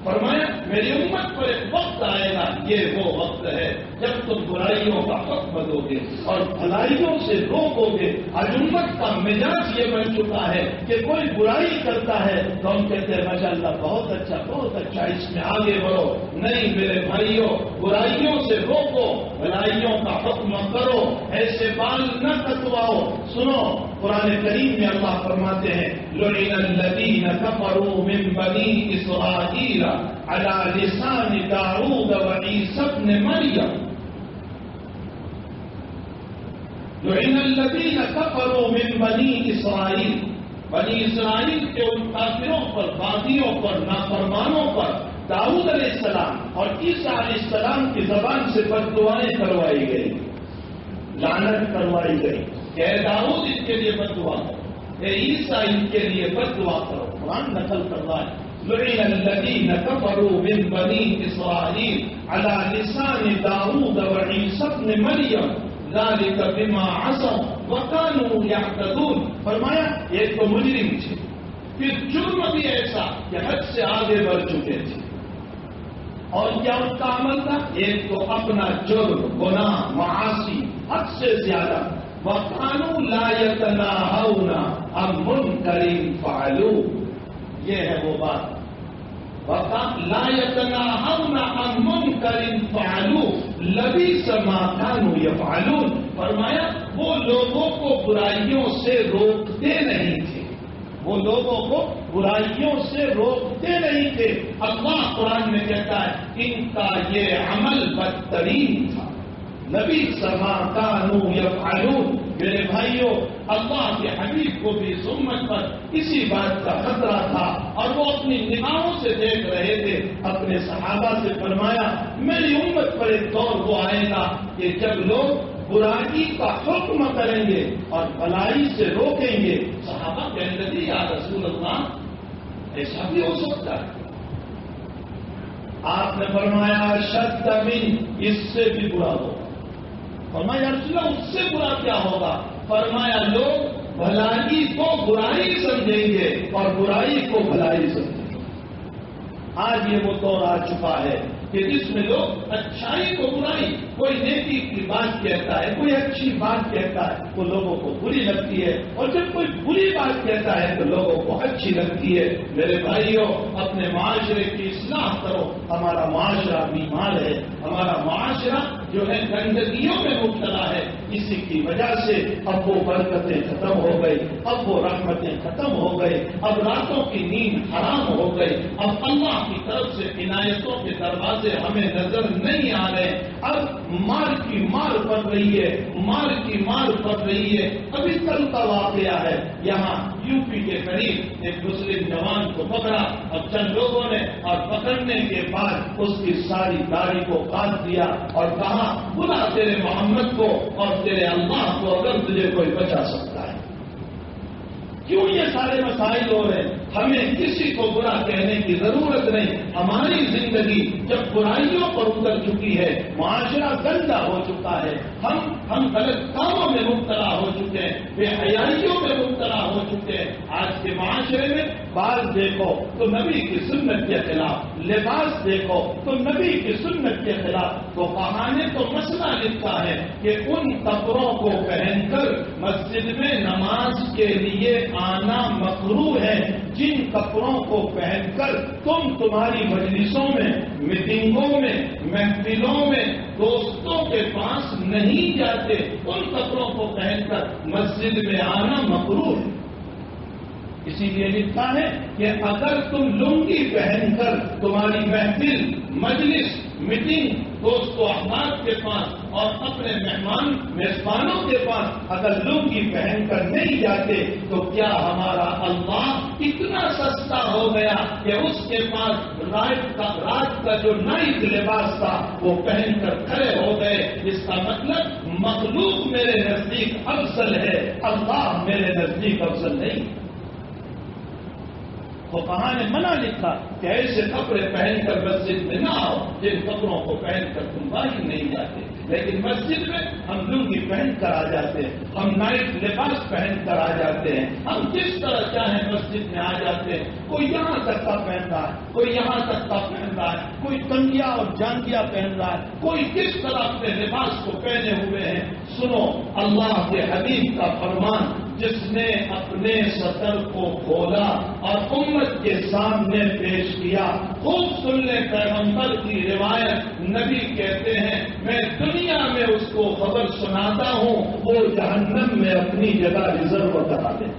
فرمایا میری امت پر ایک وقت آئے گا، یہ وہ وقت ہے جب تم برائیوں کا حکم دو گے اور بھلائیوں سے روکو گے۔ آج امت کا مزاج یہ بن چکا ہے کہ کوئی برائی کرتا ہے تو ہم کہتے ہیں ماشاء اللہ بہت اچھا، اس میں آگے بڑھو۔ نہیں میرے بھائیوں، برائیوں سے روکو، بھلائیوں کا حکم کرو، ایسے بال نہ کٹواؤ۔ سنو قرآن کریم میں اللہ فرماتے ہیں لعن الذین کفروا من بنی اسرائیل علی لسان داؤد وعیسی ابن مریم، لعن الذین کفروا من بنی اسرائیل، بنی اسرائیل کے ان کافروں پر، باغیوں پر، نافرمانوں پر داؤد علیہ السلام اور عیسیٰ علیہ السلام کی زبان سے بد دعائیں کروائی گئی، لعنت کروائی گئی کہ اے داؤد ان کے لیے بد دعا کرو، اے عیسیٰ ان کے لیے بد دعا کرو۔ قرآن نقل کر رہا ہے لعن الذین کفروا من بنی اسرائیل علی لسان داؤد وعیسی ابن مریم ذلک بما عصوا وکانوا یعتدون۔ فرمایا ایک تو مجرم تھے، پھر جرم بھی ایسا کہ حد سے آگے بڑھ چکے تھے، اور کیا ان کا عمل تھا؟ ایک تو اپنا جرم، گناہ، معاصی حد سے زیادہ، وَقَالُوا لَا يَتَنَاهَوْنَ عَن مُنكَرٍ فَعَلُوهُ، یہ ہے وہ بات۔ لَا يَتَنَاهَوْنَ عَن مُنكَرٍ فَعَلُوهُ لَبِئْسَ مَا كَانُوا يَفْعَلُونَ۔ فرمایا وہ لوگوں کو برائیوں سے روکتے نہیں تھے، وہ لوگوں کو برائیوں سے روکتے نہیں تھے. اللہ قرآن میں کہتا ہے ان کا یہ عمل بدترین تھا. نبی سما کانوا یفعلون. میرے بھائیوں اللہ کے حبیب کو بھی اس امت پر اسی بات کا خطرہ تھا اور وہ اپنی نگاہوں سے دیکھ رہے تھے. اپنے صحابہ سے فرمایا میری امت پر ایک دور وہ آئے گا کہ جب لوگ برائی کا حکم کریں گے اور بھلائی سے روکیں گے. صحابہ کہنے لگے یا رسول اللہ ایسا بھی ہو سکتا ہے؟ آپ نے فرمایا شد من، اس سے بھی برا ہوگا. فرمایا یا رسول اللہ اس سے برا کیا ہوگا؟ فرمایا لوگ بھلائی کو برائی سمجھیں گے اور برائی کو بھلائی سمجھیں گے. آج یہ وہ دور آ چکا ہے کہ جس میں لوگ اچھائی کو برائی، کوئی نیکی کی بات کہتا ہے، کوئی اچھی بات کہتا ہے وہ لوگوں کو بری لگتی ہے، اور جب کوئی بری بات کہتا ہے تو لوگوں کو اچھی لگتی ہے. میرے بھائیوں اپنے معاشرے کی اصلاح کرو. ہمارا معاشرہ بیمار ہے، ہمارا معاشرہ جو ہے گندگیوں میں مبتلا ہے. اسی کی وجہ سے اب وہ برکتیں ختم ہو گئی، اب وہ رحمتیں ختم ہو گئی، اب راتوں کی نیند حرام ہو گئی، اب اللہ کی طرف سے عنایتوں کے دروازے ہمیں نظر نہیں آ رہے. اب مار کی مار پڑ رہی ہے، مار کی مار پڑ رہی ہے. ابھی کل کا واقعہ ہے، یہاں یو پی کے قریب ایک مسلم جوان کو پکڑا. اب چند لوگوں نے اور پکڑنے کے بعد اس کی ساری داڑھی کو کاٹ دیا اور کہا بلا تیرے محمد کو اور تیرے اللہ کو اگر تجھے کوئی بچا سکتا ہے. کیوں یہ سارے مسائل ہو رہے ہیں؟ ہمیں کسی کو برا کہنے کی ضرورت نہیں. ہماری زندگی جب برائیوں پر اتر چکی ہے، معاشرہ گندا ہو چکا ہے، ہم غلط کاموں میں مبتلا ہو چکے ہیں، بے حیائیوں میں مبتلا ہو چکے ہیں. آج کے معاشرے میں بال دیکھو تو نبی کی سنت کے خلاف، لباس دیکھو تو نبی کی سنت کے خلاف. تو کہانے تو مسئلہ لکھا ہے کہ ان کپڑوں کو پہن کر مسجد میں نماز کے لیے آنا مکروہ ہے جن کپڑوں کو پہن کر تم تمہاری مجلسوں میں، میٹنگوں میں، محفلوں میں دوستوں کے پاس نہیں جاتے. ان کپڑوں کو پہن کر مسجد میں آنا مکروہ ہے. اسی لیے لکھا ہے کہ اگر تم لنگی پہن کر تمہاری محفل، مجلس، میٹنگ دوست و احباب کے پاس اور اپنے میزبانوں کے پاس اگر لنگی پہن کر نہیں جاتے تو کیا ہمارا اللہ اتنا سستا ہو گیا کہ اس کے پاس رات کا جو نائٹ لباس تھا وہ پہن کر کھڑے ہو گئے؟ اس کا مطلب مخلوق میرے نزدیک افضل ہے، اللہ میرے نزدیک افضل نہیں. تو کہاں نے منع لکھا کہ ایسے کپڑے پہن کر مسجد میں نہ آؤ جن کپڑوں کو پہن کر تم باہر نہیں جاتے. لیکن مسجد میں ہم لنگی پہن کر آ جاتے ہیں، ہم نائٹ لباس پہن کر آ جاتے ہیں، ہم جس طرح چاہیں مسجد میں آ جاتے ہیں. کوئی یہاں تک کا پہن رہا ہے، کوئی یہاں تک کا پہن رہا ہے، کوئی کنگیا اور جانگیا پہن رہا ہے، کوئی کس طرح اپنے لباس کو پہنے ہوئے ہیں. سنو اللہ کے حبیب کا فرمان، جس نے اپنے سطر کو کھولا اور امت کے سامنے پیش کیا. خوب سن لیں پیغمبر کی روایت. نبی کہتے ہیں میں دنیا میں اس کو خبر سناتا ہوں، وہ جہنم میں اپنی جگہ ریزرو کرا دے.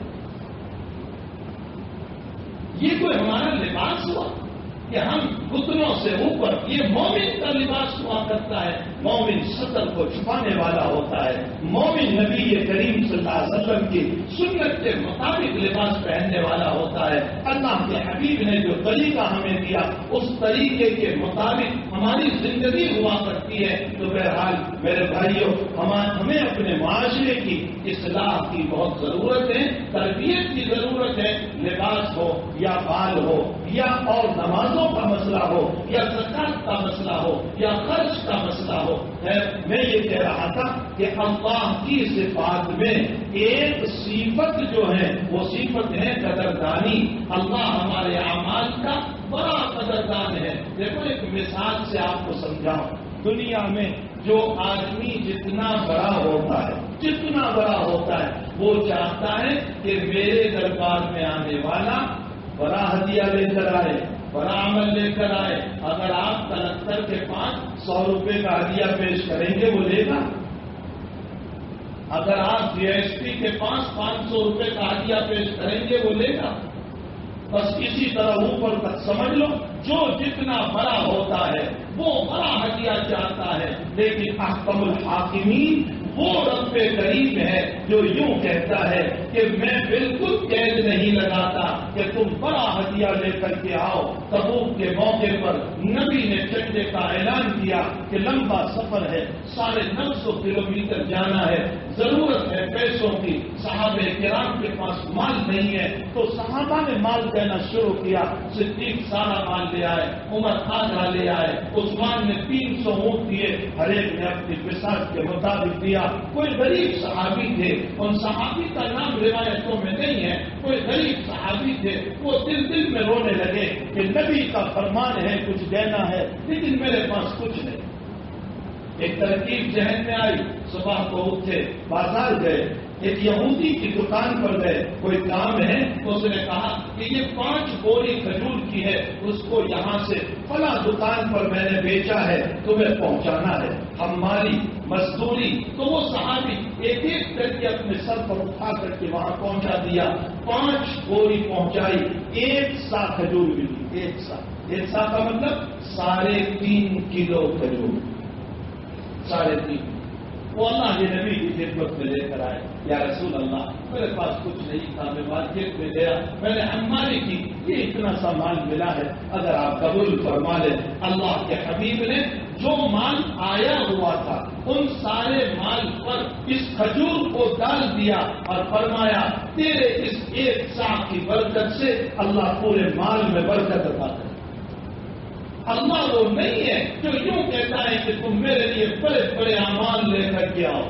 یہ کوئی ہمارا لباس ہوا کہ ہم گھٹنوں سے اوپر؟ یہ مومن کا لباس ہوا کرتا ہے. مومن سطر کو چھپانے والا ہوتا ہے. مومن نبی کریم صلی اللہ علیہ وسلم کی سنت کے مطابق لباس پہننے والا ہوتا ہے. اللہ کے حبیب نے جو طریقہ ہمیں دیا اس طریقے کے مطابق ہماری زندگی ہوا کرتی ہے. تو بہرحال میرے بھائیوں ہمیں اپنے معاشرے کی اصلاح کی بہت ضرورت ہے، تربیت کی ضرورت ہے. لباس ہو یا بال ہو یا اور نمازوں کا مسئلہ ہو یا زکات کا مسئلہ ہو یا خرچ کا مسئلہ ہو. میں یہ کہہ رہا تھا کہ اللہ کی صفات میں ایک صفت جو ہے وہ صفت ہے قدردانی. اللہ ہمارے اعمال کا بڑا قدردان ہے. دیکھو ایک مثال سے آپ کو سمجھاؤں. دنیا میں جو آدمی جتنا بڑا ہوتا ہے وہ چاہتا ہے کہ میرے دربار میں آنے والا بڑا ہدیہ لے کر آئے، بڑا عمل لے کر آئے. اگر آپ کلکٹر کے پاس 100 روپے کا ہدیہ پیش کریں گے وہ لے گا؟ اگر آپ ڈی ایس پی کے پاس 500 روپے کا ہدیہ پیش کریں گے وہ لے گا؟ بس اسی طرح اوپر تک سمجھ لو، جو جتنا بڑا ہوتا ہے وہ بڑا ہدیہ چاہتا ہے، لیکن احکم الحاکمین وہ رب کریم ہے جو یوں کہتا ہے کہ میں بالکل قید نہیں لگاتا کہ تم بڑا ہدیہ لے کر کے آؤ۔ تبوک کے موقع پر نبی نے جھنڈے کا اعلان کیا کہ لمبا سفر ہے، 950 کلومیٹر جانا ہے، ضرورت ہے پیسوں کی، صحابہ کرام کے پاس مال نہیں ہے، تو صحابہ نے مال دینا شروع کیا۔ صدیق سارا مال لے آئے، عمر آدھا لے آئے، عثمان نے 300 اونٹ دیے، ہر ایک نے اپنی بساط کے مطابق دیا۔ کوئی غریب صحابی تھے، ان صحابی کا نام روایتوں میں نہیں ہے، کوئی غریب صحابی تھے، وہ دل میں رونے لگے کہ نبی کا فرمان ہے کچھ دینا ہے لیکن میرے پاس کچھ نہیں۔ ایک ترکیب ذہن میں آئی، صبح کو اٹھے، بازار گئے، ایک یہودی کی دکان پر گئے، کوئی کام ہے، اس نے کہا کہ یہ 5 بوری کھجور کی ہے، اس کو یہاں سے فلاں دکان پر میں نے بیچا ہے، تمہیں پہنچانا ہے، ہماری مزدوری۔ تو وہ صحابی ایک ایک کر کے اپنے سر پر اٹھا کر کے وہاں پہنچا دیا، 5 بوری پہنچائی، 1 سا کھجور ملی، 1 سا کا مطلب 3.5 کلو کھجور، 3.5۔ وہ اللہ کے نبی کی خدمت میں لے کر آئے، یا رسول اللہ میرے پاس کچھ نہیں تھا، میں مارکیٹ میں گیا، میں نے ہماری کی، یہ اتنا سا مال ملا ہے، اگر آپ قبول فرما لیں۔ اللہ کے حبیب نے جو مال آیا ہوا تھا ان سارے مال پر اس کھجور کو ڈال دیا اور فرمایا تیرے اس 1 سا کی برکت سے اللہ پورے مال میں برکت عطا کرے۔ اللہ وہ نہیں ہے جو یوں کہتا ہے کہ تم میرے لیے بڑے بڑے اعمال لے کر کے آؤ،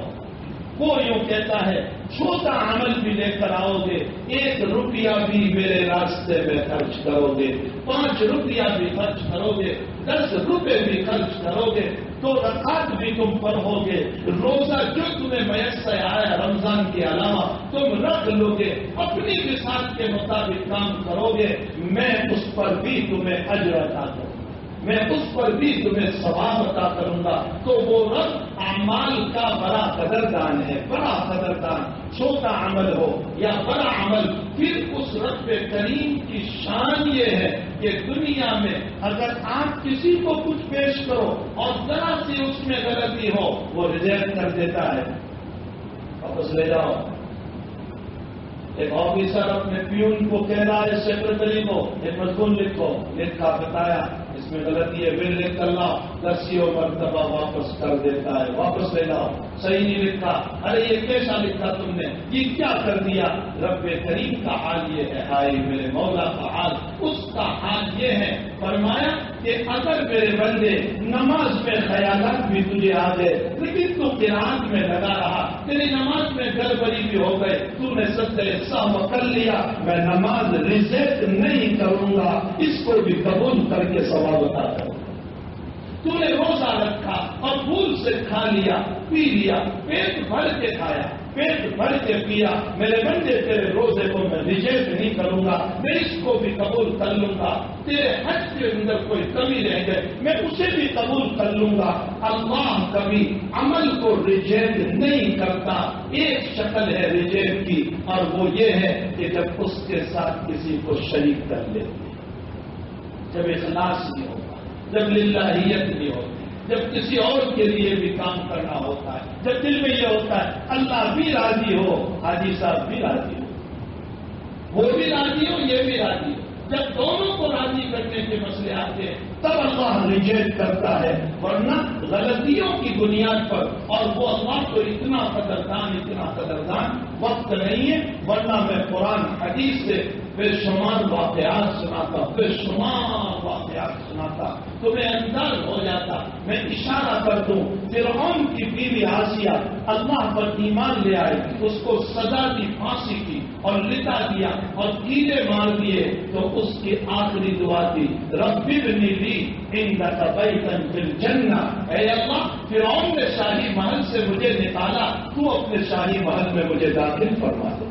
وہ یوں کہتا ہے چھوٹا عمل بھی لے کر آؤ گے، 1 روپیہ بھی میرے راستے میں خرچ کرو گے، 5 روپیہ بھی خرچ کرو گے، 10 روپے بھی خرچ کرو گے، 2 رکعت بھی تم پڑھو گے، روزہ جو تمہیں میسر آیا رمضان کے علاوہ تم رکھ لو گے، اپنی بساط کے مطابق کام کرو گے، میں اس پر بھی تمہیں اجر عطا کروں، میں اس پر بھی تمہیں ثواب عطا کروں گا۔ تو وہ رب اعمال کا بڑا قدردان ہے، بڑا قدردان، چھوٹا عمل ہو یا بڑا عمل، پھر اس رب کریم کی شان یہ ہے کہ دنیا میں اگر آپ کسی کو کچھ پیش کرو اور ذرا سی اس میں غلطی ہو وہ ریجیکٹ کر دیتا ہے، واپس لے جاؤ۔ ایک آفیسر اپنے پیون کو کہہ رہا ہے سیکرٹری کو ایک مضمون لکھو، لکھا بتایا اس میں غلطی ہے، بل لکھ کر لاؤ، 10 مرتبہ واپس کر دیتا ہے، واپس لے لاؤ، صحیح نہیں لکھا، ارے یہ کیسا لکھا تم نے، یہ کیا کر دیا؟ رب کریم کا حال یہ ہے، ہائے میرے مولا کا حال، اس کا حال یہ ہے، فرمایا کہ اگر میرے بندے نماز میں خیالات بھی تجھے آ گئے لیکن تو قرآن میں لگا رہا، تیری نماز میں گڑبڑی بھی ہو گئے، تو نے سجدہ سہو کر لیا، میں نماز ریجیکٹ نہیں کروں گا، اس کو بھی قبول کر کے ثواب عطا کروں۔ تو نے روزہ رکھا اور بھول سے کھا لیا، پی لیا، پیٹ بھر کے کھایا، پیٹ بھر کے پیا، میرے بندے تیرے روزے کو میں ریجیکٹ نہیں کروں گا، میں اس کو بھی قبول کر لوں گا، تیرے حج کے اندر کوئی کمی رہ گئے میں اسے بھی قبول کر لوں گا۔ اللہ کبھی عمل کو ریجیکٹ نہیں کرتا، ایک شکل ہے ریجیکٹ کی اور وہ یہ ہے کہ جب اس کے ساتھ کسی کو شریک کر لیتے، جب اخلاص نہیں ہوتا، جب للہیت نہیں ہوتی، جب کسی اور کے لیے بھی کام کرنا ہوتا ہے، جب دل میں یہ ہوتا ہے اللہ بھی راضی ہو، حاجی صاحب بھی راضی ہو، وہ بھی راضی ہو، یہ بھی راضی ہو، جب دونوں کو راضی کرنے کے مسئلے آتے ہیں تب اللہ ریجیکٹ کرتا ہے، ورنہ غلطیوں کی بنیاد پر، اور وہ اللہ کو اتنا قدردان وقت نہیں ہے، ورنہ میں قرآن حدیث سے بے شمار واقعات سناتا، بے شمار واقعات سناتا، تمہیں انداز ہو جاتا۔ میں اشارہ کر دوں، فرعون کی بیوی آسیہ اللہ پر ایمان لے آئی، اس کو سزا دی پھانسی کی اور لٹا دیا اور کیڑے مار دیے، تو اس کی آخری دعا تھی رب ابنی لی عندک بیتا فی الجنہ، اے اللہ فرعون نے شاہی محل سے مجھے نکالا، تو اپنے شاہی محل میں مجھے داخل فرما دے۔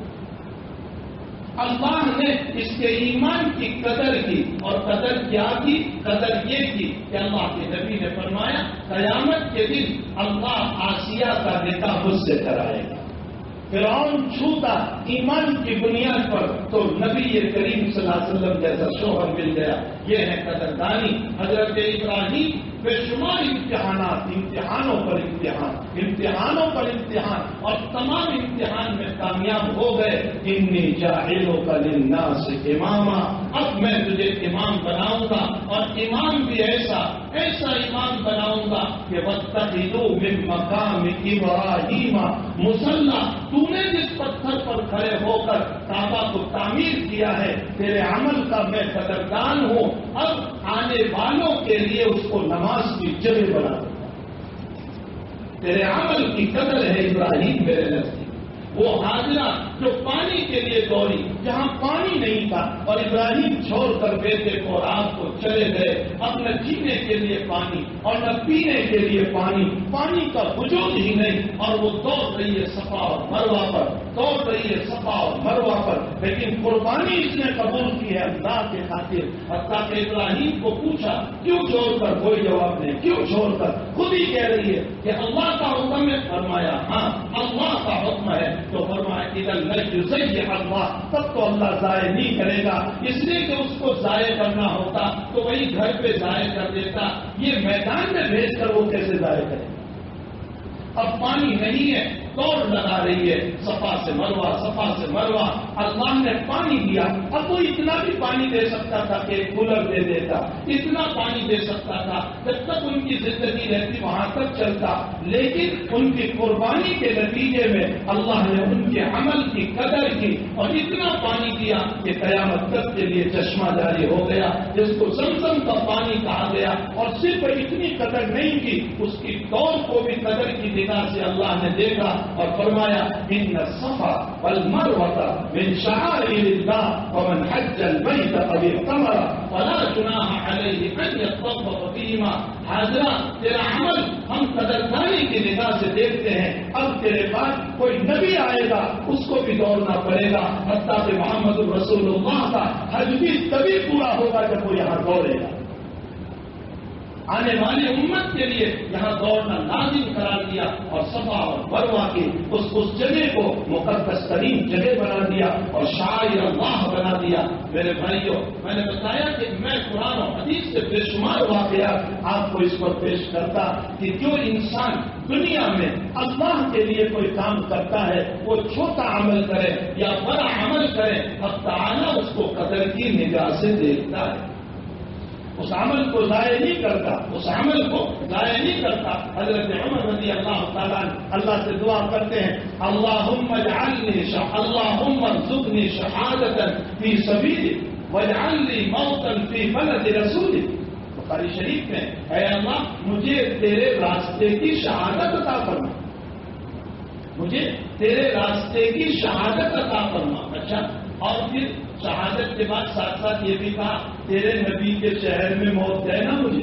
اللہ نے اس کے ایمان کی قدر کی، اور قدر کیا کی؟ قدر یہ کی کہ اللہ کے نبی نے فرمایا قیامت کے دن اللہ آسیہ کا نکاح مجھ سے کرائے گا، فرعون چھوتا ایمان کی بنیاد پر تو نبی کریم صلی اللہ علیہ وسلم جیسا شوہر مل گیا. یہ ہے قدردانی. حضرت ابراہیم بے شمار امتحانات، امتحانوں پر امتحان، امتحانوں پر امتحان، اور تمام امتحان میں کامیاب ہو گئے. انی جاعلک للناس اماما، اب میں تجھے امام بناؤں گا، اور امام بھی ایسا امام بناؤں گا کہ واتخذوا من مقام ابراہیم مصلی. تو نے جس پتھر پر کھڑے ہو کر کعبہ کو تعمیر کیا ہے، تیرے عمل کا میں قدردان ہوں. اب آنے والوں کے لیے اس کو نماز کی جگہ بنا دوں گا. تیرے عمل کی قدر ہے ابراہیم میرے نزدیک. وہ حاضرہ جو پانی کے لیے دوڑی جہاں پانی نہیں تھا، اور ابراہیم چھوڑ کر بیٹے کو رات کو چلے گئے. اب نہ جینے کے لیے پانی اور نہ پینے کے لیے پانی، پانی کا وجود ہی نہیں، اور وہ دوڑ رہی ہے صفا اور مروہ پر، دوڑ رہی ہے صفا اور مروہ پر. لیکن قربانی اس نے قبول کی ہے اللہ کے خاطر. حتیٰ کہ ابراہیم کو پوچھا کیوں چھوڑ کر، کوئی جواب نہیں. کیوں چھوڑ کر؟ خود ہی کہہ رہی ہے کہ اللہ کا حکم ہے. فرمایا ہاں اللہ کا حکم ہے. تو فرمایا اذا ليضيع اللہ، تب تو اللہ ضائع نہیں کرے گا. اس لیے کہ اس کو ضائع کرنا ہوتا تو وہی گھر پہ ضائع کر دیتا. یہ میدان میں بھیج کر وہ کیسے ضائع کرے؟ اب پانی نہیں ہے، دوڑ لگا رہی ہے صفا سے مروہ، صفا سے مروہ. اللہ نے پانی دیا. اب وہ اتنا بھی پانی دے سکتا تھا کہ کولر دے دیتا، اتنا پانی دے سکتا تھا جب تک ان کی زندگی رہتی وہاں تک چلتا. لیکن ان کی قربانی کے نتیجے میں اللہ نے ان کے عمل کی قدر کی اور اتنا پانی دیا کہ قیامت تک کے لیے چشمہ جاری ہو گیا، جس کو زمزم کا پانی کہا گیا. اور صرف اتنی قدر نہیں کی، اس کی دوڑ کو بھی قدر کی نگاہ سے اللہ نے دیکھا اور فرمایا ان الصفا والمروہ من شعائر اللہ ومن حج البیت او اعتمر فلا جناح علیہ ان یطوف بہما. حاضرہ تیرا عمل ہم قدردانی کی نگاہ سے دیکھتے ہیں. اب تیرے بعد کوئی نبی آئے گا، اس کو بھی دوڑنا پڑے گا. حتیٰ کہ محمد رسول اللہ کا حج بھی تبھی پورا ہوگا جب وہ یہاں دوڑے گا. آنے والی امت کے لیے یہاں دوڑنا لازم قرار دیا اور صفا اور مروہ کی اس جگہ کو مقدس ترین جگہ بنا دیا اور شاعر اللہ بنا دیا. میرے بھائیوں، میں نے بتایا کہ میں قرآن و حدیث سے بے شمار واقعات آپ کو اس پر پیش کرتا کہ جو انسان دنیا میں اللہ کے لیے کوئی کام کرتا ہے، وہ چھوٹا عمل کرے یا بڑا عمل کرے، اب تعالیٰ اس کو قدر کی نگاہ سے دیکھتا ہے. اس عمل کو ضائع نہیں کرتا، اس عمل کو ضائع نہیں کرتا. حضرت عمر رضی اللہ تعالیٰ اللہ سے دعا کرتے ہیں اللہم اجعلنی اللہم ارزقنی شہادتا فی سبیلک واجعل لی موتا فی بلد رسولک. بخاری شریف میں اے اللہ مجھے تیرے راستے کی شہادت عطا فرما، مجھے تیرے راستے کی شہادت عطا فرما. اچھا، اور پھر شہادت کے بعد ساتھ ساتھ یہ بھی کہا تیرے نبی کے شہر میں موت ہے نا مجھے.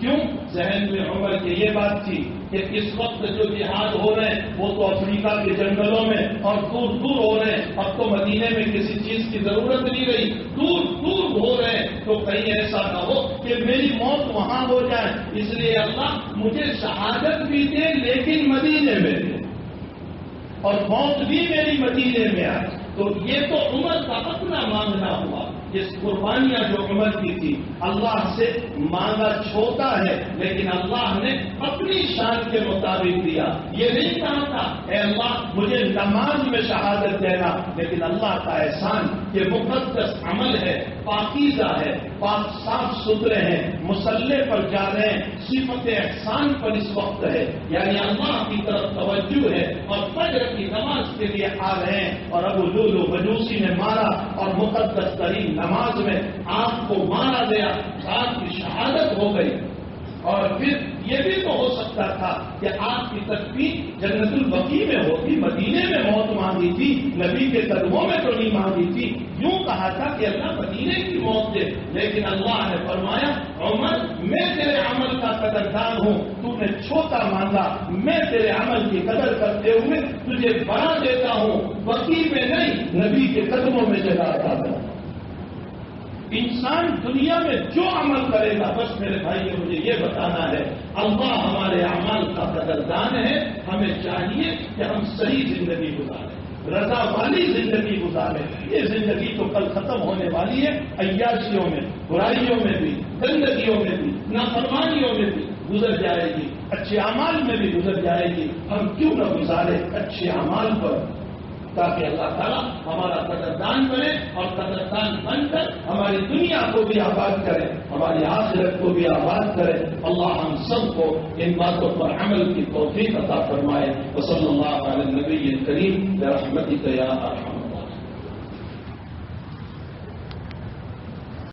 کیوں؟ ذہن میں عمر کی یہ بات تھی کہ اس وقت جو جہاد ہو رہے ہیں وہ تو افریقہ کے جنگلوں میں اور دور دور ہو رہے ہیں. اب تو مدینے میں کسی چیز کی ضرورت نہیں رہی، دور دور ہو رہے ہیں. تو کہیں ایسا نہ ہو کہ میری موت وہاں ہو جائے، اس لیے اللہ مجھے شہادت بھی دے لیکن مدینے میں دے، اور موت بھی میری مدینے میں آئے. تو یہ تو عمر کا اپنا مانگنا ہوا. جس قربانیاں جو عمر کی تھی اللہ سے مانگا چھوٹا ہے، لیکن اللہ نے اپنی شان کے مطابق دیا. یہ نہیں کہا تھا اے اللہ مجھے نماز میں شہادت دینا، لیکن اللہ کا احسان کہ مقدس عمل ہے، پاکیزہ ہے، پاک صاف ستھرے ہیں، مصلی پر جا رہے ہیں، صفت احسان پر اس وقت ہے، یعنی اللہ کی طرف توجہ ہے، اور فجر کی نماز کے لیے آ رہے ہیں. اور ابو لولو مجوسی نے مارا اور مقدس ترین نماز میں آپ کو مارا گیا، آپ کی شہادت ہو گئی. اور پھر یہ بھی تو ہو سکتا تھا کہ آپ کی تدفین جنت البقیع میں ہوتی، مدینے میں موت مانگی تھی، نبی کے قدموں میں تو نہیں مانگی تھی. یوں کہا تھا کہ اللہ مدینے کی موت دے، لیکن اللہ نے فرمایا عمر میں تیرے عمل کا قدردان ہوں، تو نے چھوٹا مانگا، میں تیرے عمل کی قدر کرتے ہوئے تجھے بڑا دیتا ہوں. بقیع میں نہیں، نبی کے قدموں میں جگہ عطا کرتا. انسان دنیا میں جو عمل کرے گا، بس میرے بھائی مجھے یہ بتانا ہے اللہ ہمارے اعمال کا قدردان ہے. ہمیں چاہیے کہ ہم صحیح زندگی گزاریں، رضا والی زندگی گزاریں. یہ زندگی تو کل ختم ہونے والی ہے، عیاشیوں میں، برائیوں میں بھی، گندگیوں میں بھی، نافرمانیوں میں بھی گزر جائے گی، اچھے اعمال میں بھی گزر جائے گی. ہم کیوں نہ گزارے اچھے اعمال پر، تاکہ اللہ تعالیٰ ہمارا قدردان بنے اور قدردان بن کر ہماری دنیا کو بھی آباد کرے، ہماری آخرت کو بھی آباد کرے. اللہ ہم سب کو ان باتوں پر عمل کی توفیق عطا فرمائے. وصلی اللہ علی النبی الکریم برحمتک یا ارحم